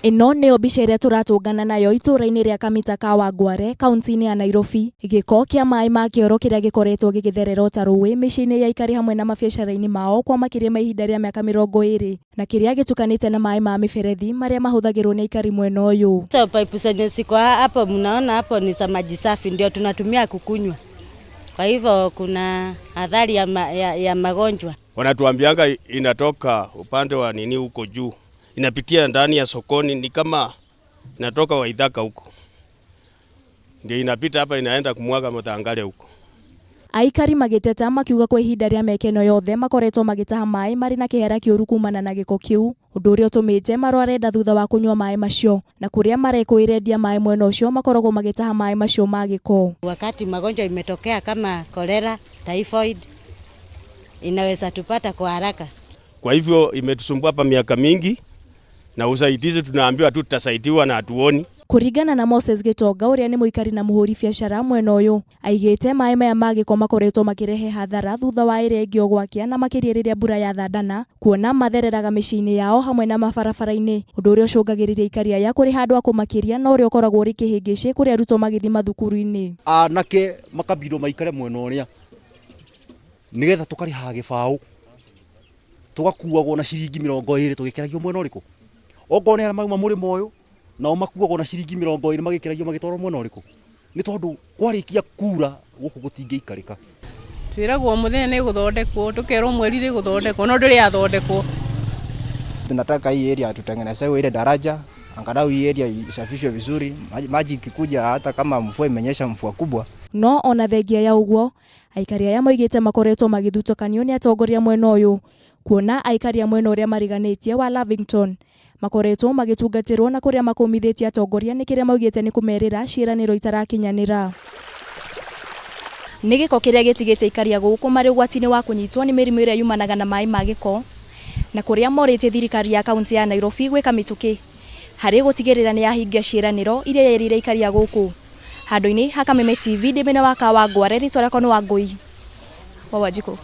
Ino nĩyo mbica ĩrĩa tũratũngana nayo itũra-inĩ rĩa Kawangware, kaunti-inĩ ya Nairobi. Gĩko kĩa maĩ ma kĩoro kĩrĩa gĩkoretwo gĩgĩtherera o ta rũĩ mĩciĩ-inĩ ya aikari hamwe na mabiacara-inĩ mao kwa makĩria ma ihinda rĩa mĩaka 20 na kĩrĩa gĩtukanĩte na maĩ ma mĩberethi marĩa mahũthagĩrwo nĩ aikari mwena ũyũ. So pipe zenye ziko hapo mnaona hapo ni za maji safi ndio tunatumia kukunywa. Kwa hivyo kuna athari ya magonjwa. Wanatuambianga inatoka upande wa nini huko juu. Inapitia ndani ya sokoni, ni kama inatoka Waithaka huko. Ndio inapita hapa inaenda kumwaga Muthangare huko. Aikari magĩteta makiuga kwa ihinda rĩa mĩaka ĩno yothe makoretwo magĩtaha maĩ marĩ na kĩhera kĩũru kumana na gĩko kĩu, ũndũ ũrĩa ũtũmĩte marware nda thutha wa kũnyua maĩ macio, na kũrĩa marekũĩrendia maĩ mwena ũcio makoragwo magĩtaha maĩ macio ma gĩko. Wakati magonjwa imetokea kama cholera, typhoid, inaweza tupata kwa haraka. Kwa hivyo imetusumbua hapa miaka mingi na usaidizi tunaambiwa tu tutasaidiwa na hatuoni. Kũringana na Moses Gitonga ũrĩa nĩ mũikari na mũhũri biacara mwena ũyũ, aigĩte maĩ maya ma gĩko makoretwo makĩrehe hathara thutha wa ĩrĩa ĩngĩ ũgwakia na makĩria rĩrĩa mbura yathandana, kuona mathereraga mĩciĩ-inĩ yao hamwe na mabarabara-inĩ, ũndũ ũrĩa ũcũngagĩrĩria aikari aya kũrĩ handũ ha kũmakĩria na ũrĩa ũkoragwo ũrĩ kĩhĩngĩcĩ kũrĩ arutwo magĩthiĩ mathukuru-inĩ. Anake makabindwo maikare mwena ũrĩa nĩgetha tũkarĩhaga gĩbaũ tũgakuagwo na ciringi 20 tũgĩkeragio mwena ũrĩkũ. Okorwo nĩ arĩa mauma mũrĩmo ũyũ nao makuagwo na ciringi 20 magĩkeragio magĩtwarwo mwena ũrĩkũ. Nĩ tondũ kwarĩkia kura gũkũ gũtingĩikarĩka. Twĩragwo mũthenya nĩ gũthondekwo, tũkerwo mweri nĩ gũthondekwo, no ndĩrĩ yathondekwo. Tunataka hii area tutengenezewe ile daraja, angalau hii area isafishwe vizuri, maji ikikuja hata kama mvua imenyesha mvua kubwa. No ona thengia ya ũguo, aikari aya moigĩte makoretwo magĩthutũkanio nĩ atongoria mwena ũyũ, kuona aikari mwena ũrĩa mariganĩtie wa Lavington makoretwo magĩtungatĩrwo na kũrĩa makomithĩtie atongoria nĩ kĩrĩa maugĩte nĩ kũmerĩra ciĩranĩro itarakinyanĩra. Nĩ gĩko kĩrĩa gĩtigĩte aikari a gũkũ marĩ ũgwati-inĩ wa kũnyitwo nĩ mĩrimũ ĩrĩa yumanaga na maĩ ma gĩko, na kũrĩa morĩtie thirikari ya kaunti ya Nairobi gwĩka mĩtũkĩ harĩ gũtigĩrĩra nĩ yahingia ciĩranĩro iria yerire aikari a gũkũ. Handũ-inĩ ha Kameme TV ndĩ mwena wa Kawangware, rĩtwa rĩakwa nĩ Wangui wa Giko.